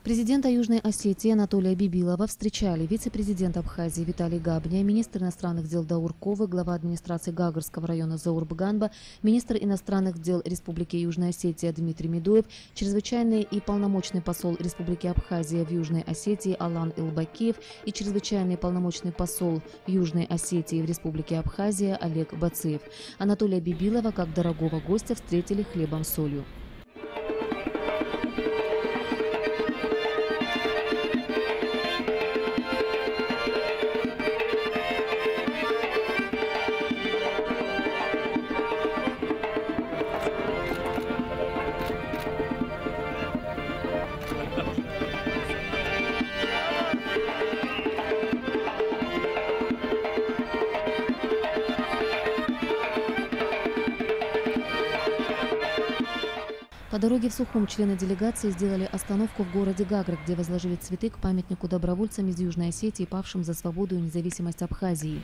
Президента Южной Осетии Анатолия Бибилова встречали вице-президент Абхазии Виталий Габня, министр иностранных дел Даур Ковы, глава администрации Гагарского района Заур Баганба, министр иностранных дел Республики Южная Осетия Дмитрий Медуев, чрезвычайный и полномочный посол Республики Абхазия в Южной Осетии Алан Илбакиев и чрезвычайный полномочный посол Южной Осетии в Республике Абхазия Олег Бациев. Анатолия Бибилова как дорогого гостя встретили хлебом-солью. По дороге в Сухум члены делегации сделали остановку в городе Гагра, где возложили цветы к памятнику добровольцам из Южной Осетии, павшим за свободу и независимость Абхазии.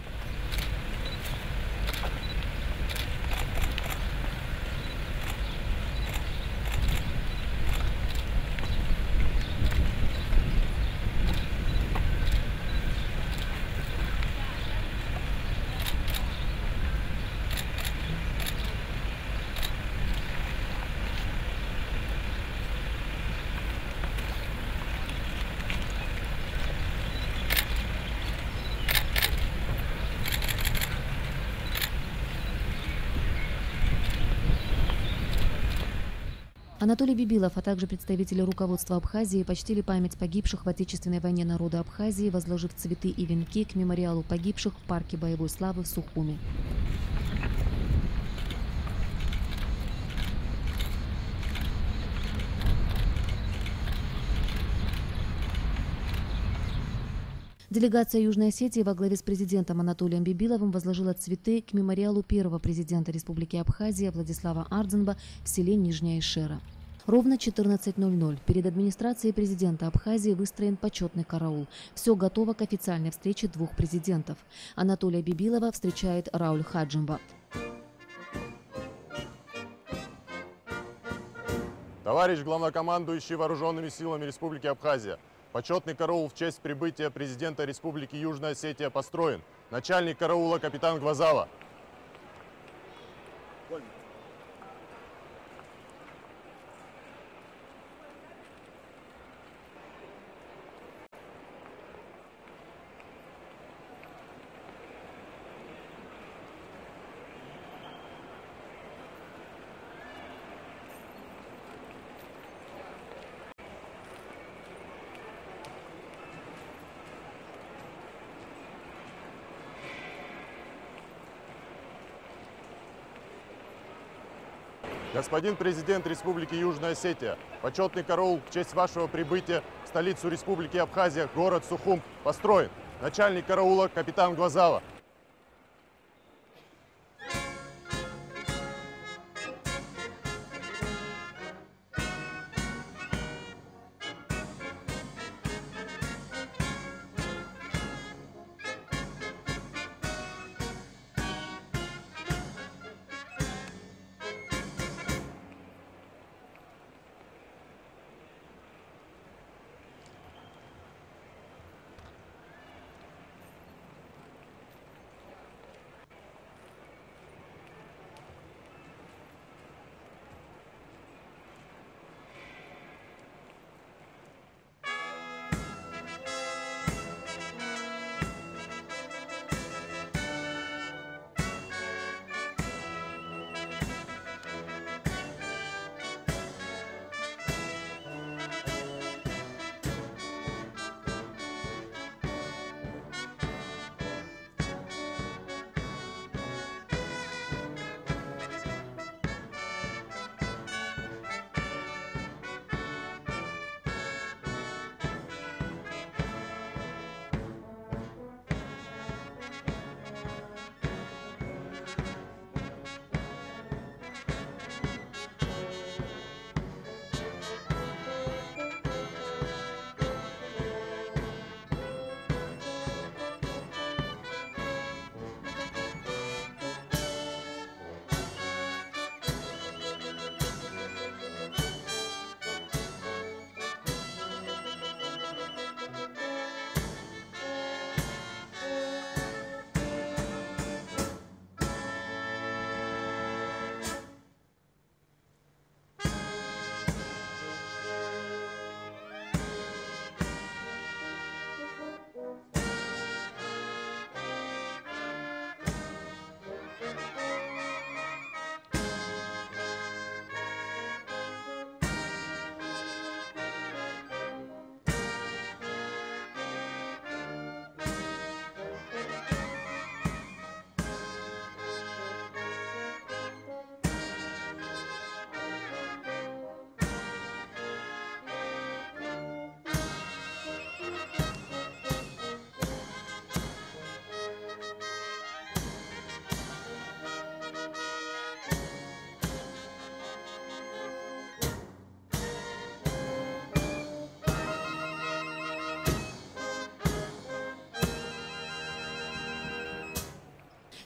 Анатолий Бибилов, а также представители руководства Абхазии почтили память погибших в Отечественной войне народа Абхазии, возложив цветы и венки к мемориалу погибших в парке боевой славы в Сухуме. Делегация Южной Осетии во главе с президентом Анатолием Бибиловым возложила цветы к мемориалу первого президента Республики Абхазия Владислава Ардзенба в селе Нижняя Ишера. Ровно 14:00 перед администрацией президента Абхазии выстроен почетный караул. Все готово к официальной встрече двух президентов. Анатолия Бибилова встречает Рауль Хаджимба. Товарищ главнокомандующий Вооруженными силами Республики Абхазия, почетный караул в честь прибытия президента Республики Южная Осетия построен. Начальник караула капитан Гвазава. Господин президент Республики Южная Осетия, почетный караул в честь вашего прибытия в столицу Республики Абхазия, город Сухум, построен. Начальник караула капитан Гвазава.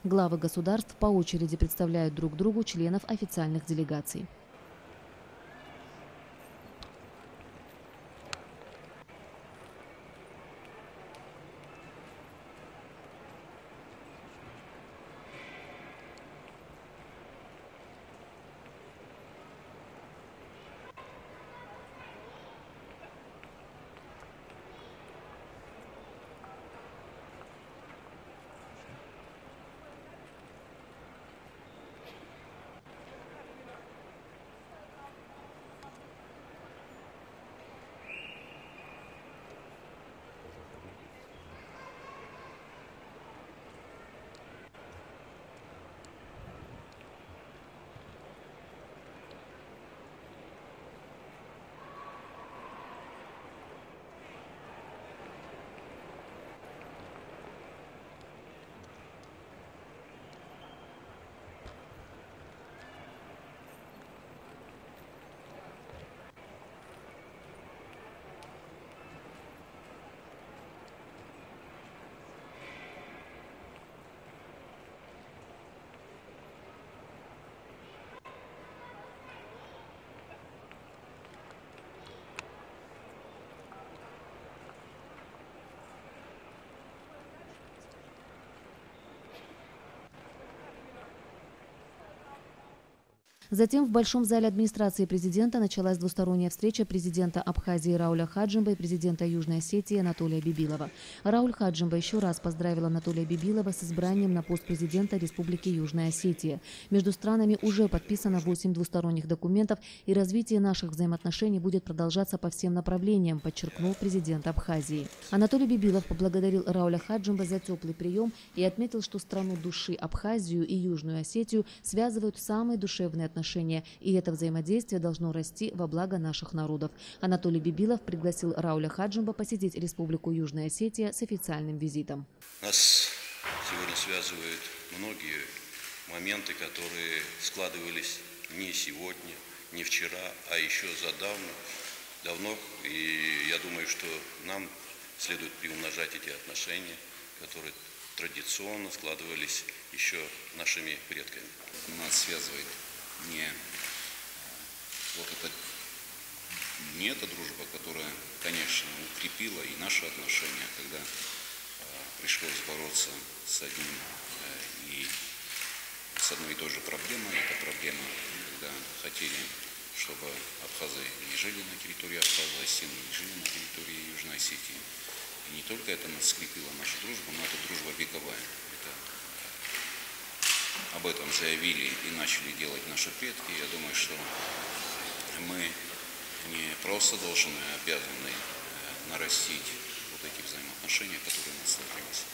Главы государств по очереди представляют друг другу членов официальных делегаций. Затем в Большом зале администрации президента началась двусторонняя встреча президента Абхазии Рауля Хаджимба и президента Южной Осетии Анатолия Бибилова. Рауль Хаджимба еще раз поздравил Анатолия Бибилова с избранием на пост президента Республики Южная Осетия. Между странами уже подписано 8 двусторонних документов, и развитие наших взаимоотношений будет продолжаться по всем направлениям, подчеркнул президент Абхазии. Анатолий Бибилов поблагодарил Рауля Хаджимба за теплый прием и отметил, что страну души Абхазию и Южную Осетию связывают самые душевные отношения, и это взаимодействие должно расти во благо наших народов. Анатолий Бибилов пригласил Рауля Хаджимба посетить Республику Южная Осетия с официальным визитом. Нас сегодня связывают многие моменты, которые складывались не сегодня, не вчера, а еще давно. И я думаю, что нам следует приумножать эти отношения, которые традиционно складывались еще нашими предками. Нас связывает не эта дружба, которая, конечно, укрепила и наши отношения, когда пришлось бороться с одной и той же проблемой. Это проблема, когда хотели, чтобы абхазы не жили на территории Абхазии, осетины не жили на территории Южной Осетии. И не только это нас скрепила наша дружба, но это дружба вековая. Об этом заявили и начали делать наши предки. Я думаю, что мы не просто должны, а обязаны нарастить вот эти взаимоотношения, которые у нас сложились.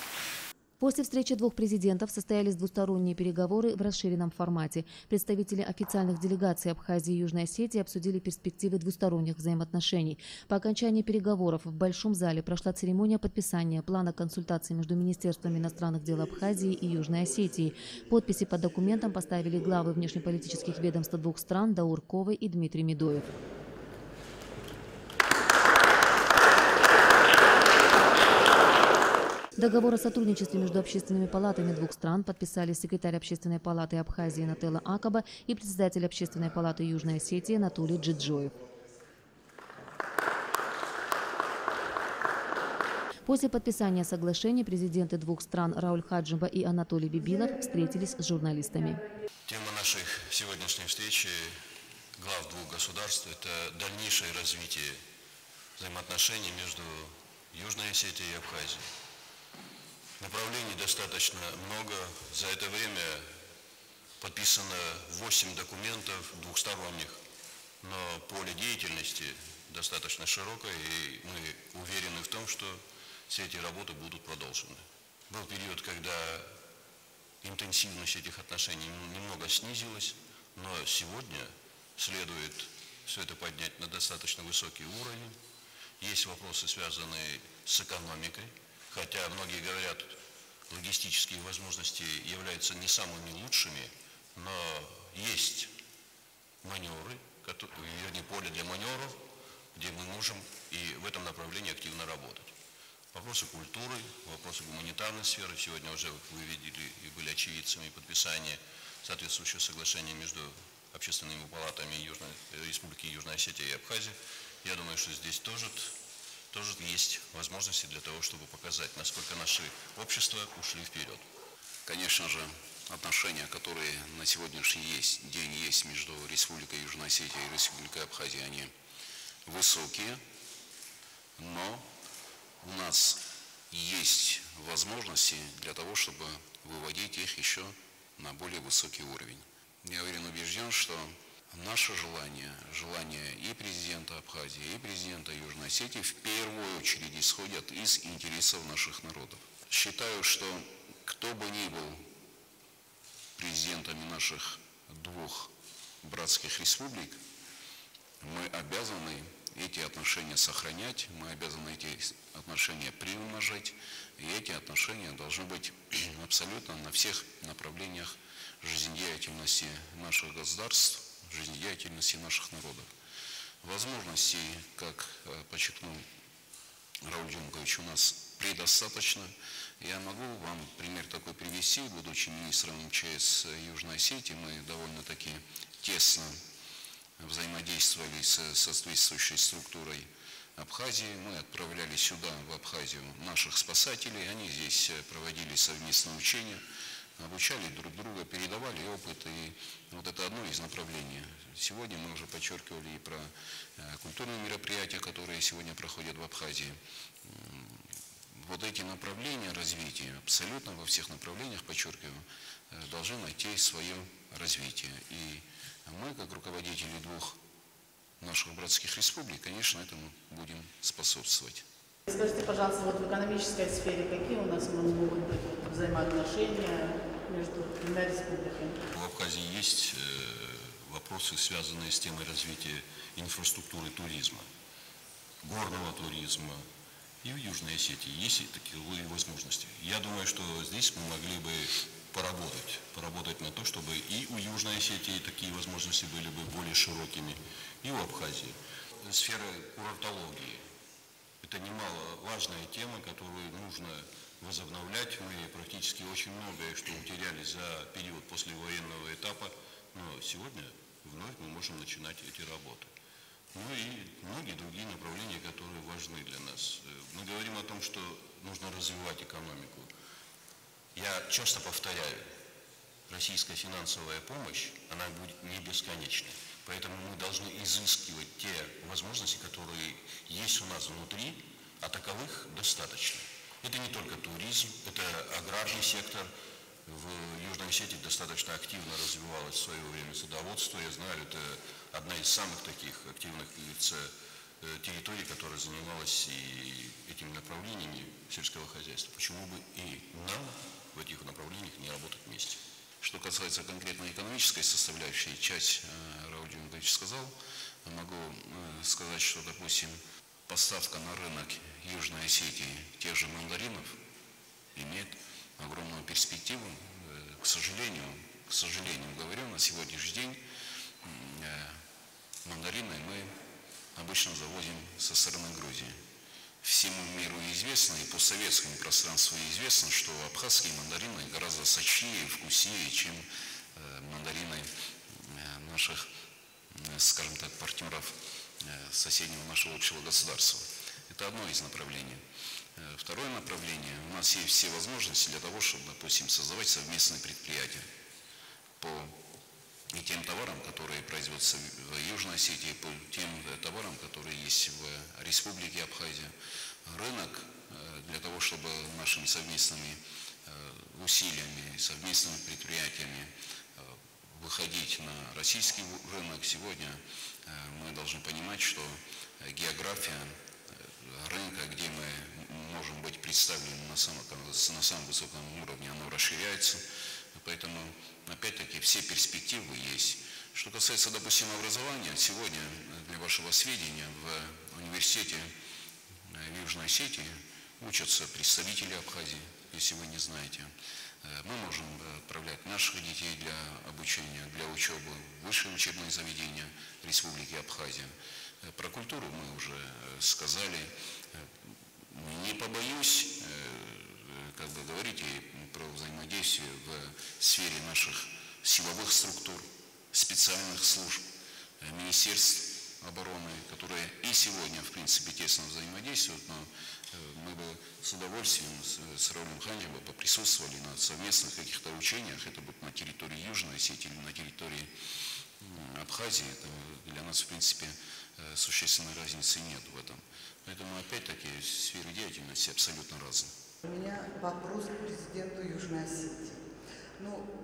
После встречи двух президентов состоялись двусторонние переговоры в расширенном формате. Представители официальных делегаций Абхазии и Южной Осетии обсудили перспективы двусторонних взаимоотношений. По окончании переговоров в Большом зале прошла церемония подписания плана консультаций между Министерством иностранных дел Абхазии и Южной Осетии. Подписи под документом поставили главы внешнеполитических ведомств двух стран Даур Ковы и Дмитрий Медоев. Договор о сотрудничестве между общественными палатами двух стран подписали секретарь Общественной палаты Абхазии Нателла Акаба и председатель Общественной палаты Южной Осетии Анатолий Джиджоев. После подписания соглашений президенты двух стран Рауль Хаджимба и Анатолий Бибилов встретились с журналистами. Тема нашей сегодняшней встречи глав двух государств – это дальнейшее развитие взаимоотношений между Южной Осетией и Абхазией. Направлений достаточно много. За это время подписано 8 документов двухсторонних, но поле деятельности достаточно широкое, и мы уверены в том, что все эти работы будут продолжены. Был период, когда интенсивность этих отношений немного снизилась, но сегодня следует все это поднять на достаточно высокий уровень. Есть вопросы, связанные с экономикой. Хотя многие говорят, логистические возможности являются не самыми лучшими, но есть маневры, вернее, поле для маневров, где мы можем и в этом направлении активно работать. Вопросы культуры, вопросы гуманитарной сферы. Сегодня уже вы видели и были очевидцами подписания соответствующего соглашения между общественными палатами Республики Южная Осетия и Абхазия. Я думаю, что здесь тоже есть возможности для того, чтобы показать, насколько наши общества ушли вперед. Конечно же, отношения, которые на сегодняшний день есть между Республикой Южная Осетия и Республикой Абхазия, они высокие, но у нас есть возможности для того, чтобы выводить их еще на более высокий уровень. Я уверен, убежден, что наше желание и президента Абхазии, и президента Южной Осетии в первую очередь исходят из интересов наших народов. Считаю, что кто бы ни был президентами наших двух братских республик, мы обязаны эти отношения сохранять, мы обязаны эти отношения приумножать, и эти отношения должны быть абсолютно на всех направлениях жизнедеятельности наших государств, жизнедеятельности наших народов. Возможностей, как подчеркнул Рауль Джумкович, у нас предостаточно. Я могу вам пример такой привести. Будучи министром МЧС Южной Осетии, мы довольно-таки тесно взаимодействовали с соответствующей структурой Абхазии. Мы отправляли сюда, в Абхазию, наших спасателей. Они здесь проводили совместные учения, обучали друг друга, передавали опыт. И вот это одно из направлений. Сегодня мы уже подчеркивали и про культурные мероприятия, которые сегодня проходят в Абхазии. Вот эти направления развития, абсолютно во всех направлениях, подчеркиваю, должны найти свое развитие. И мы, как руководители двух наших братских республик, конечно, этому будем способствовать. Скажите, пожалуйста, вот в экономической сфере какие у нас могут быть взаимоотношения между двумя республиками? В Абхазии есть вопросы, связанные с темой развития инфраструктуры туризма, горного туризма. И в Южной Осетии есть такие возможности. Я думаю, что здесь мы могли бы поработать на то, чтобы и у Южной Осетии такие возможности были бы более широкими, и у Абхазии. Сфера курортологии – это немаловажная тема, которую нужно возобновлять. Мы практически очень многое, что утеряли за период послевоенного этапа, но сегодня вновь мы можем начинать эти работы. Ну и многие другие направления, которые важны для нас. Мы говорим о том, что нужно развивать экономику. Я часто повторяю, российская финансовая помощь, она будет не бесконечной. Поэтому мы должны изыскивать те возможности, которые есть у нас внутри, а таковых достаточно. Это не только туризм, это аграрный сектор. В Южной Осетии достаточно активно развивалось в свое время садоводство. Я знаю, это одна из самых таких активных, как говорится, территорий, которая занималась и этими направлениями сельского хозяйства. Почему бы и нам в этих направлениях не работать вместе? Что касается конкретно экономической составляющей, часть Рауль Джумкович сказал, могу сказать, что, допустим, поставка на рынок Южной Осетии тех же мандаринов имеет огромную перспективу. К сожалению, говорю, на сегодняшний день мандарины мы обычно завозим со стороны Грузии. Всему миру известно, и по советскому пространству известно, что абхазские мандарины гораздо сочнее и вкуснее, чем мандарины наших, скажем так, партнеров соседнего нашего общего государства. Это одно из направлений. Второе направление. У нас есть все возможности для того, чтобы, допустим, создавать совместные предприятия по и тем товарам, которые производятся в Южной Осетии, по тем товарам, которые есть в Республике Абхазия. Рынок для того, чтобы нашими совместными усилиями, совместными предприятиями выходить на российский рынок, сегодня мы должны понимать, что география рынка, где мы можем быть представлены на самом высоком уровне, оно расширяется. Поэтому, опять-таки, все перспективы есть. Что касается, допустим, образования, сегодня, для вашего сведения, в университете в Южной Осетии учатся представители Абхазии, если вы не знаете. Мы можем отправлять наших детей для обучения, для учебы в высшие учебные заведения Республики Абхазия. Про культуру мы уже сказали. Не побоюсь говорить и про взаимодействие в сфере наших силовых структур, специальных служб, министерств обороны, которые и сегодня, в принципе, тесно взаимодействуют, но мы бы с удовольствием с Раулем Ханджиба поприсутствовали на совместных каких-то учениях, это будет на территории Южной Осетии или на территории Абхазии. Это для нас, в принципе, существенной разницы нет в этом. Поэтому, опять-таки, сферы деятельности абсолютно разные. У меня вопрос к президенту Южной Осетии.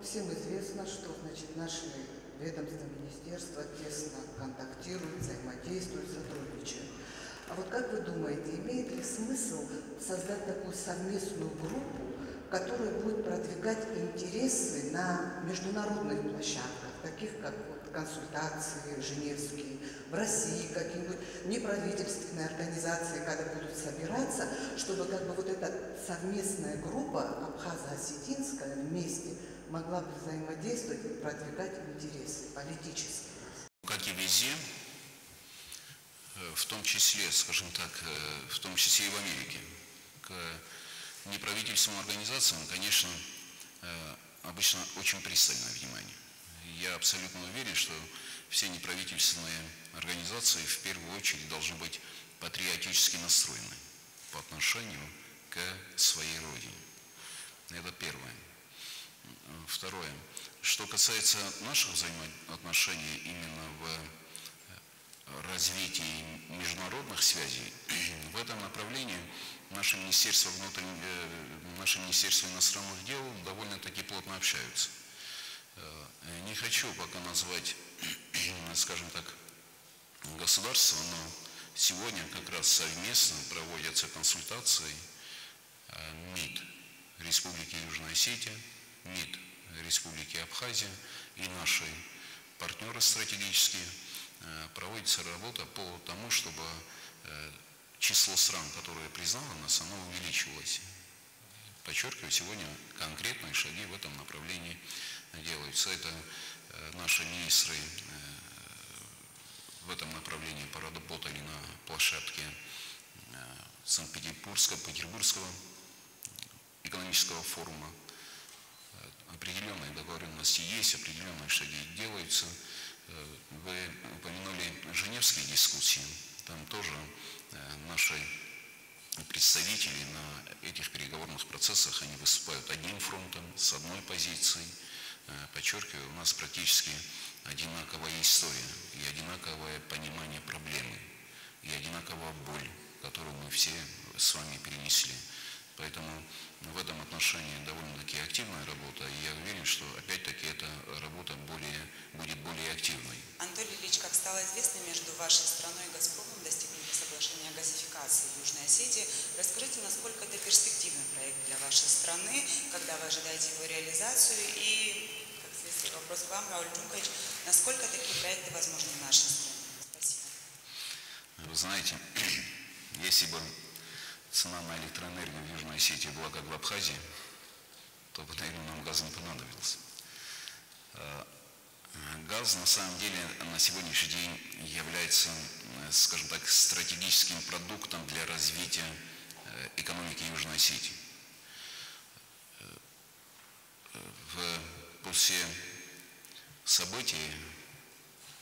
Всем известно, что наши ведомства, министерства тесно контактируют, взаимодействуют, сотрудничают. А вот как вы думаете, имеет ли смысл создать такую совместную группу, которая будет продвигать интересы на международных площадках, таких как консультации женевские, в России какие-нибудь неправительственные организации, когда будут собираться, чтобы вот эта совместная группа абхазо-осетинская вместе могла бы взаимодействовать и продвигать интересы политические? Как и везде, в том числе, скажем так, в том числе и в Америке, к неправительственным организациям, конечно, обычно очень пристальное внимание. Я абсолютно уверен, что все неправительственные организации в первую очередь должны быть патриотически настроены по отношению к своей родине. Это первое. Второе. Что касается наших взаимоотношений именно в развитии международных связей, в этом направлении наше Министерство иностранных дел довольно-таки плотно общаются. Не хочу пока назвать, скажем так, государство, но сегодня как раз совместно проводятся консультации МИД Республики Южная Осетия, МИД Республики Абхазия и наши партнеры стратегические. Проводится работа по тому, чтобы число стран, которые признало нас, оно увеличивалось. Подчеркиваю, сегодня конкретные шаги в этом направлении делаются. Это наши министры в этом направлении поработали на площадке Санкт-Петербургского экономического форума. Определенные договоренности есть, определенные шаги делаются. Вы упомянули женевские дискуссии. Там тоже наши представители на этих переговорных процессах, они выступают одним фронтом, с одной позицией. Подчеркиваю, у нас практически одинаковая история и одинаковое понимание проблемы, и одинаковая боль, которую мы все с вами перенесли. Поэтому в этом отношении довольно-таки активная работа, и я уверен, что опять-таки эта работа будет более активной. Анатолий Ильич, как стало известно, между вашей страной и «Газпромом» достигнуто соглашение о газификации Южной Осетии. Расскажите, насколько это перспективный проект для вашей страны, когда вы ожидаете его реализацию, и, как следствие, вопрос к вам, Рауль Джункович, насколько такие проекты возможны в нашей стране? Спасибо. Вы знаете, если бы цена на электроэнергию в Южной Осетии была как в Абхазии, то бы, наверное, нам газ не понадобился. Газ, на самом деле, на сегодняшний день является, скажем так, стратегическим продуктом для развития экономики Южной Осетии. После событий,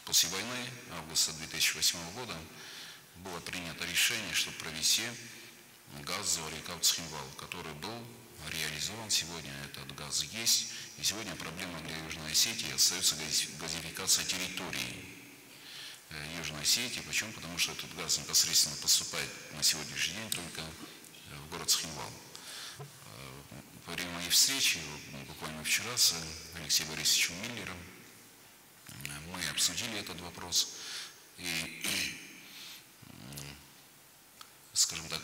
после войны, августа 2008 года, было принято решение, чтобы провести газовый Каутсхимвал, который был реализован. Сегодня этот газ есть. И сегодня проблема для Южной Осетии остается газификация территории Южной Осетии. Почему? Потому что этот газ непосредственно поступает на сегодняшний день только в город Схимвал. Во время моей встречи, буквально вчера, с Алексеем Борисовичем Миллером, мы обсудили этот вопрос. И скажем так,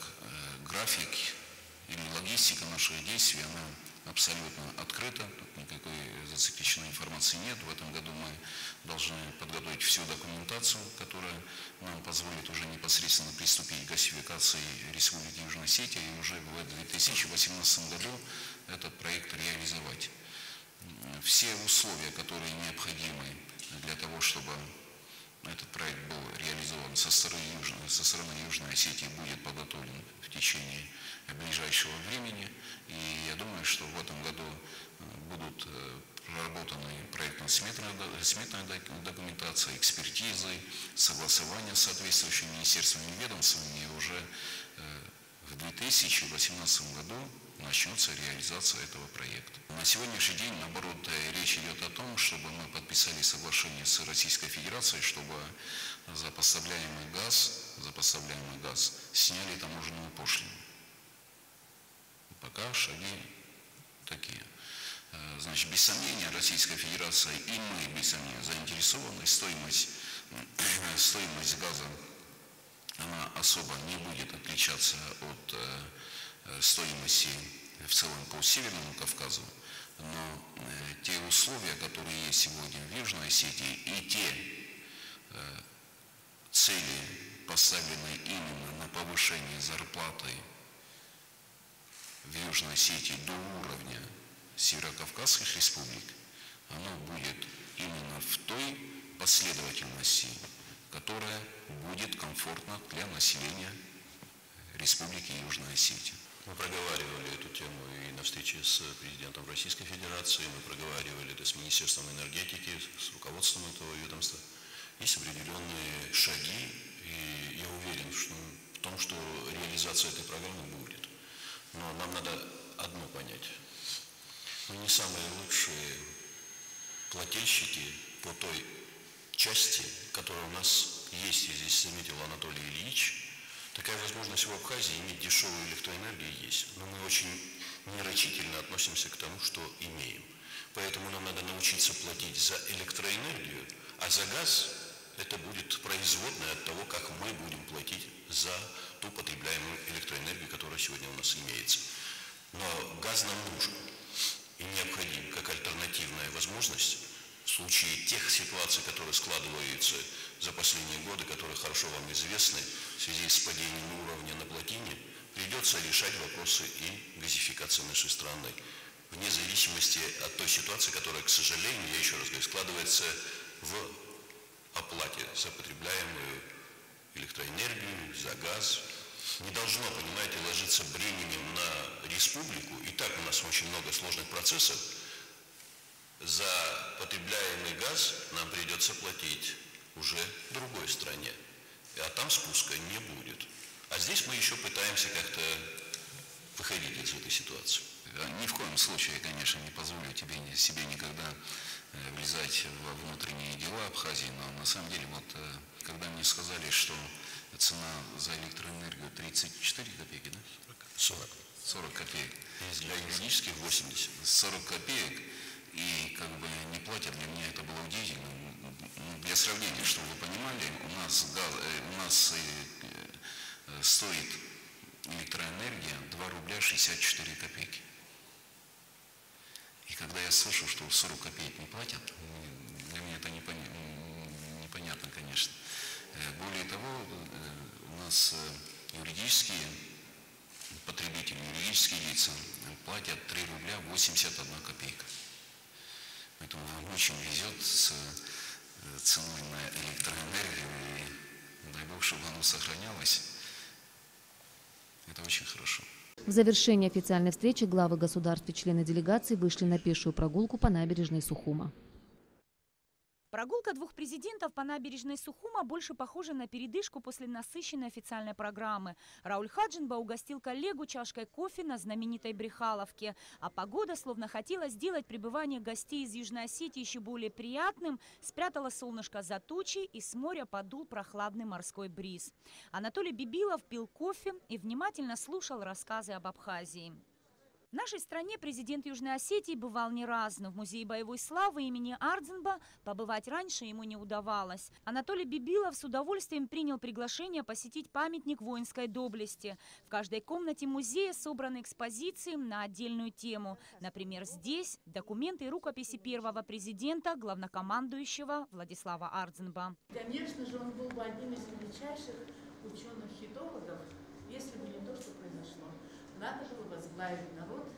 график или логистика наших действий, она абсолютно открыта, тут никакой засекреченной информации нет. В этом году мы должны подготовить всю документацию, которая нам позволит уже непосредственно приступить к газификации Республики Южная Осетия и уже в 2018 году этот проект реализовать. Все условия, которые необходимы для того, чтобы этот проект был реализован со стороны Южной Осетии, будет подготовлен в течение ближайшего времени. И я думаю, что в этом году будут проработаны проектно-сметная документация, экспертизы, согласования с соответствующими министерствами и ведомствами. И уже в 2018 году начнется реализация этого проекта. На сегодняшний день, наоборот, речь идет о том, чтобы мы подписали соглашение с Российской Федерацией, чтобы за поставляемый газ сняли таможенную пошлину. Пока шаги такие. Значит, без сомнения, Российская Федерация и мы, без сомнения, заинтересованы. Стоимость газа, она особо не будет отличаться от стоимости в целом по Северному Кавказу, но те условия, которые есть сегодня в Южной Осетии, и те цели, поставленные именно на повышение зарплаты в Южной Осетии до уровня Северокавказских республик, оно будет именно в той последовательности, которая будет комфортна для населения Республики Южная Осетия. Мы проговаривали эту тему и на встрече с президентом Российской Федерации, мы проговаривали это с Министерством энергетики, с руководством этого ведомства. Есть определенные шаги, и я уверен в том, что реализация этой программы будет. Но нам надо одно понять. Мы не самые лучшие плательщики по той части, которая у нас есть. И здесь заметил Анатолий Ильич. Такая возможность в Абхазии иметь дешевую электроэнергию есть. Но мы очень нерачительно относимся к тому, что имеем. Поэтому нам надо научиться платить за электроэнергию, а за газ это будет производное от того, как мы будем платить за ту потребляемую электроэнергию, которая сегодня у нас имеется. Но газ нам нужен и необходим как альтернативная возможность в случае тех ситуаций, которые складываются за последние годы, которые хорошо вам известны, в связи с падением уровня на плотине, придется решать вопросы и газификации нашей страны, вне зависимости от той ситуации, которая, к сожалению, я еще раз говорю, складывается в оплате за потребляемую электроэнергию, за газ. Не должно, понимаете, ложиться бременем на республику. И так у нас очень много сложных процессов. За потребляемый газ нам придется платить уже в другой стране, а там спуска не будет. А здесь мы еще пытаемся как-то выходить из этой ситуации. Ни в коем случае, конечно, не позволю себе никогда влезать во внутренние дела Абхазии, но на самом деле, вот когда мне сказали, что цена за электроэнергию 34 копейки, да? 40 копеек. Для юридических 80. 40 копеек. И как бы не платят, для меня это было удивительно. Для сравнения, чтобы вы понимали, у нас стоит электроэнергия 2 рубля 64 копейки. И когда я слышу, что 40 копеек не платят, для меня это непонятно, конечно. Более того, у нас юридические потребители, юридические лица платят 3 рубля 81 копейка. Поэтому нам очень везет с ценой на электроэнергию, и дай Бог, чтобы оно сохранялось. Это очень хорошо. В завершении официальной встречи главы государств и члены делегации вышли на пешую прогулку по набережной Сухума. Прогулка двух президентов по набережной Сухума больше похожа на передышку после насыщенной официальной программы. Рауль Хаджинба угостил коллегу чашкой кофе на знаменитой Брехаловке. А погода, словно хотела сделать пребывание гостей из Южной Осетии еще более приятным, спрятала солнышко за тучи, и с моря подул прохладный морской бриз. Анатолий Бибилов пил кофе и внимательно слушал рассказы об Абхазии. В нашей стране президент Южной Осетии бывал не раз, но в музее боевой славы имени Ардзинба побывать раньше ему не удавалось. Анатолий Бибилов с удовольствием принял приглашение посетить памятник воинской доблести. В каждой комнате музея собраны экспозиции на отдельную тему. Например, здесь документы и рукописи первого президента, главнокомандующего Владислава Ардзинба. Конечно же, он был бы одним из величайших ученых-хитологов, если бы не то, что произошло. Надо было возглавить народ,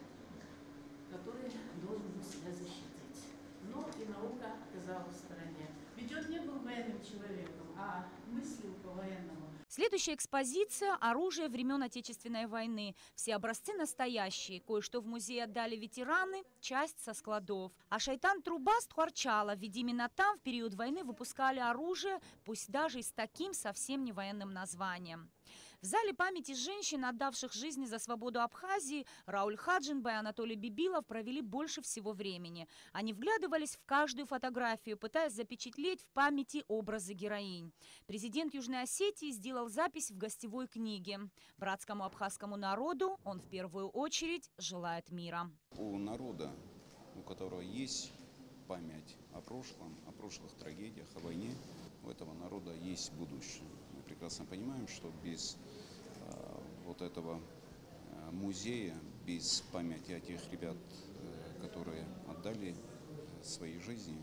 который должен был себя защитить. Но и наука оказалась в стороне. Ведь он не был военным человеком. а мысли у повоенного. Следующая экспозиция – оружие времен Отечественной войны. Все образцы настоящие. Кое-что в музее отдали ветераны, часть со складов. А Шайтан Трубаст Хуарчала, ведь именно там в период войны выпускали оружие, пусть даже и с таким совсем не военным названием. В зале памяти женщин, отдавших жизни за свободу Абхазии, Рауль Хаджинба и Анатолий Бибилов провели больше всего времени. Они вглядывались в каждую фотографию, пытаясь запечатлеть в памяти образы героинь. Президент Южной Осетии сделал запись в гостевой книге. Братскому абхазскому народу он в первую очередь желает мира. У народа, у которого есть память о прошлом, о прошлых трагедиях, о войне, у этого народа есть будущее. Мы прекрасно понимаем, что без вот этого музея, без памяти о тех ребят, которые отдали свои жизни,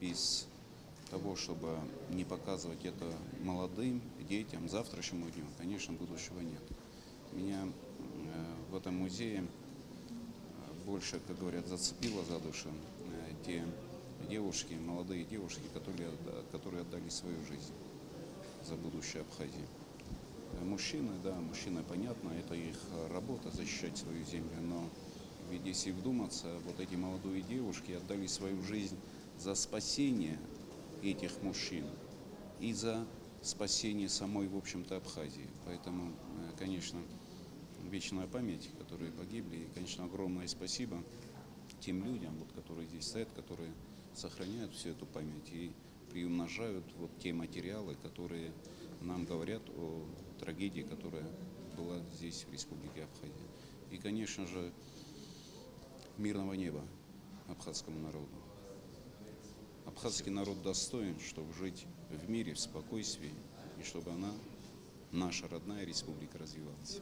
без того, чтобы не показывать это молодым детям, завтрашнему дню, конечно, будущего нет. Меня в этом музее больше, как говорят, зацепило за душу те девушки, молодые девушки, которые отдали свою жизнь за будущее Абхазии. Мужчины, да, мужчины, понятно, это их работа защищать свою землю, но ведь если вдуматься, вот эти молодые девушки отдали свою жизнь за спасение этих мужчин и за спасение самой, в общем-то, Абхазии. Поэтому, конечно, вечная память, которые погибли, и, конечно, огромное спасибо тем людям, вот, которые здесь стоят, которые сохраняют всю эту память и приумножают вот те материалы, которые нам говорят о трагедии, которая была здесь, в Республике Абхазия. И, конечно же, мирного неба абхазскому народу. Абхазский народ достоин, чтобы жить в мире, в спокойствии, и чтобы она, наша родная республика, развивалась.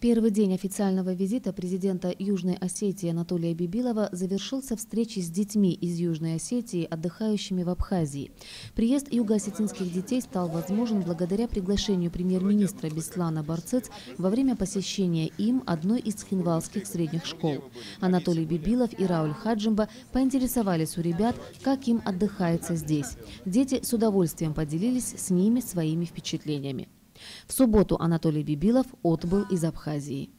Первый день официального визита президента Южной Осетии Анатолия Бибилова завершился встречей с детьми из Южной Осетии, отдыхающими в Абхазии. Приезд юго-осетинских детей стал возможен благодаря приглашению премьер-министра Беслана Барцыц во время посещения им одной из хинвалских средних школ. Анатолий Бибилов и Рауль Хаджинба поинтересовались у ребят, как им отдыхается здесь. Дети с удовольствием поделились с ними своими впечатлениями. В субботу Анатолий Бибилов отбыл из Абхазии.